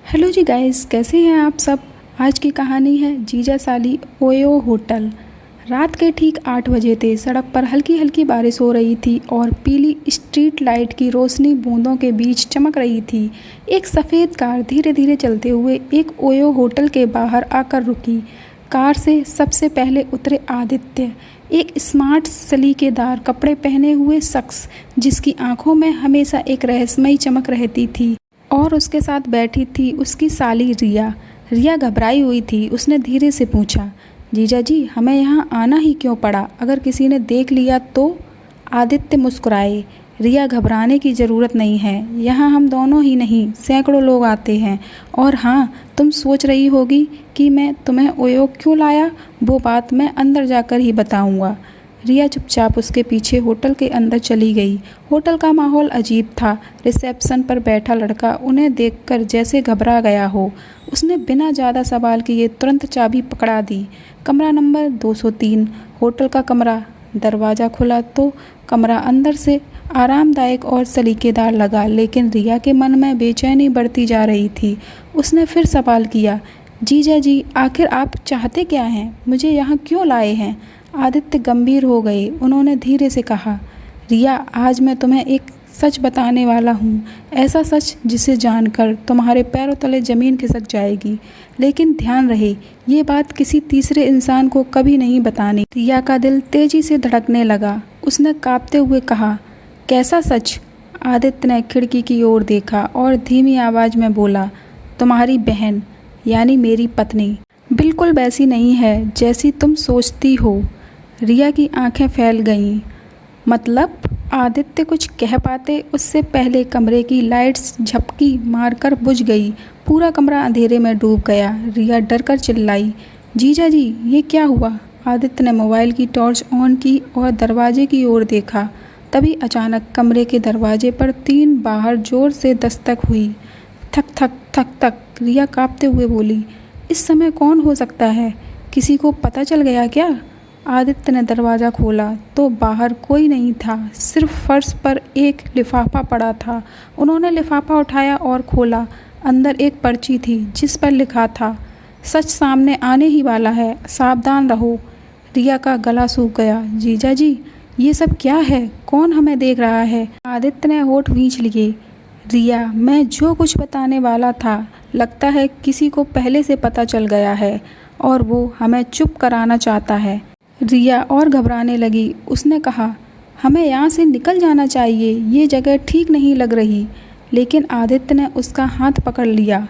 Hello जी guys, कैसे हैं आप सब। आज की कहानी है जीजा साली ओयो होटल। रात के ठीक 8 बजे थे। सड़क पर हल्की हल्की बारिश हो रही थी और पीली स्ट्रीट लाइट की रोशनी बूंदों के बीच चमक रही थी। एक सफ़ेद कार धीरे धीरे चलते हुए एक ओयो होटल के बाहर आकर रुकी। कार से सबसे पहले उतरे आदित्य, एक स्मार्ट सलीकेदार कपड़े पहने हुए शख्स जिसकी आंखों में हमेशा एक रहस्यमयी चमक रहती थी। और उसके साथ बैठी थी उसकी साली रिया। रिया घबराई हुई थी। उसने धीरे से पूछा, जीजा जी, हमें यहाँ आना ही क्यों पड़ा? अगर किसी ने देख लिया तो? आदित्य मुस्कुराए, रिया घबराने की ज़रूरत नहीं है। यहाँ हम दोनों ही नहीं, सैकड़ों लोग आते हैं। और हाँ, तुम सोच रही होगी कि मैं तुम्हें ओयो क्यों लाया, वो बात मैं अंदर जाकर ही बताऊँगा। रिया चुपचाप उसके पीछे होटल के अंदर चली गई। होटल का माहौल अजीब था। रिसेप्शन पर बैठा लड़का उन्हें देखकर जैसे घबरा गया हो। उसने बिना ज़्यादा सवाल किए तुरंत चाबी पकड़ा दी। कमरा नंबर 203, होटल का कमरा। दरवाज़ा खुला तो कमरा अंदर से आरामदायक और सलीकेदार लगा, लेकिन रिया के मन में बेचैनी बढ़ती जा रही थी। उसने फिर सवाल किया, जीजा जी, आखिर आप चाहते क्या हैं? मुझे यहाँ क्यों लाए हैं? आदित्य गंभीर हो गए। उन्होंने धीरे से कहा, रिया, आज मैं तुम्हें एक सच बताने वाला हूँ। ऐसा सच जिसे जानकर तुम्हारे पैरों तले ज़मीन खिसक जाएगी। लेकिन ध्यान रहे, ये बात किसी तीसरे इंसान को कभी नहीं बतानी। रिया का दिल तेजी से धड़कने लगा। उसने कांपते हुए कहा, कैसा सच? आदित्य ने खिड़की की ओर देखा और धीमी आवाज़ में बोला, तुम्हारी बहन यानी मेरी पत्नी बिल्कुल वैसी नहीं है जैसी तुम सोचती हो। रिया की आंखें फैल गईं। मतलब? आदित्य कुछ कह पाते उससे पहले कमरे की लाइट्स झपकी मारकर बुझ गई। पूरा कमरा अंधेरे में डूब गया। रिया डरकर चिल्लाई, जीजा जी, ये क्या हुआ? आदित्य ने मोबाइल की टॉर्च ऑन की और दरवाजे की ओर देखा। तभी अचानक कमरे के दरवाजे पर 3 बाहर जोर से दस्तक हुई। थक थक थक थक। रिया कांपते हुए बोली, इस समय कौन हो सकता है? किसी को पता चल गया क्या? आदित्य ने दरवाज़ा खोला तो बाहर कोई नहीं था। सिर्फ फर्श पर एक लिफाफा पड़ा था। उन्होंने लिफाफा उठाया और खोला। अंदर एक पर्ची थी जिस पर लिखा था, सच सामने आने ही वाला है, सावधान रहो। रिया का गला सूख गया। जीजा जी, ये सब क्या है? कौन हमें देख रहा है? आदित्य ने होठ भींच लिए। रिया, मैं जो कुछ बताने वाला था, लगता है किसी को पहले से पता चल गया है और वो हमें चुप कराना चाहता है। रिया और घबराने लगी। उसने कहा, हमें यहाँ से निकल जाना चाहिए, ये जगह ठीक नहीं लग रही। लेकिन आदित्य ने उसका हाथ पकड़ लिया।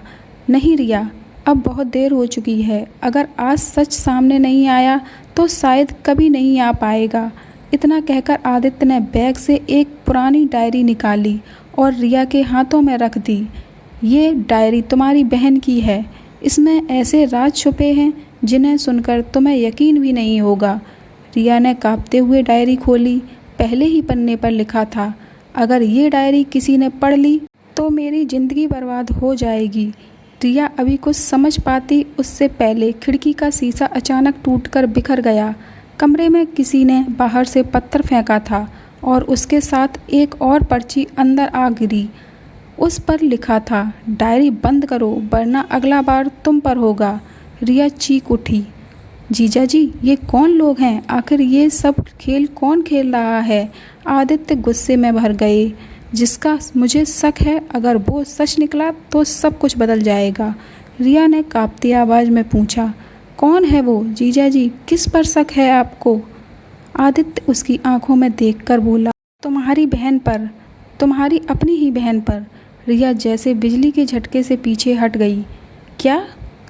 नहीं रिया, अब बहुत देर हो चुकी है। अगर आज सच सामने नहीं आया तो शायद कभी नहीं आ पाएगा। इतना कहकर आदित्य ने बैग से एक पुरानी डायरी निकाली और रिया के हाथों में रख दी। ये डायरी तुम्हारी बहन की है। इसमें ऐसे राज छुपे हैं जिन्हें सुनकर तुम्हें यकीन भी नहीं होगा। रिया ने कांपते हुए डायरी खोली। पहले ही पन्ने पर लिखा था, अगर ये डायरी किसी ने पढ़ ली तो मेरी ज़िंदगी बर्बाद हो जाएगी। रिया अभी कुछ समझ पाती उससे पहले खिड़की का शीशा अचानक टूटकर बिखर गया। कमरे में किसी ने बाहर से पत्थर फेंका था और उसके साथ एक और पर्ची अंदर आ गिरी। उस पर लिखा था, डायरी बंद करो वरना अगला बार तुम पर होगा। रिया चीख उठी, जीजा जी, ये कौन लोग हैं? आखिर ये सब खेल कौन खेल रहा है? आदित्य गुस्से में भर गए। जिसका मुझे शक है, अगर वो सच निकला तो सब कुछ बदल जाएगा। रिया ने कांपती आवाज़ में पूछा, कौन है वो? जीजा जी, किस पर शक है आपको? आदित्य उसकी आंखों में देखकर बोला, तुम्हारी बहन पर, तुम्हारी अपनी ही बहन पर। रिया जैसे बिजली के झटके से पीछे हट गई। क्या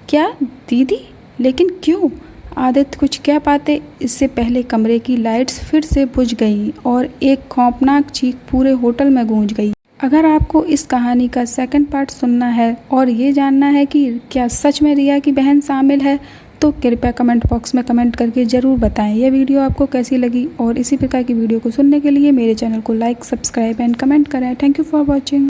क्या दीदी? लेकिन क्यों? आदित्य कुछ कह पाते इससे पहले कमरे की लाइट्स फिर से बुझ गईं और एक खौफनाक चीख पूरे होटल में गूंज गई। अगर आपको इस कहानी का सेकंड पार्ट सुनना है और ये जानना है कि क्या सच में रिया की बहन शामिल है, तो कृपया कमेंट बॉक्स में कमेंट करके ज़रूर बताएं। यह वीडियो आपको कैसी लगी और इसी प्रकार की वीडियो को सुनने के लिए मेरे चैनल को लाइक, सब्सक्राइब एंड कमेंट करें। Thank you for watching.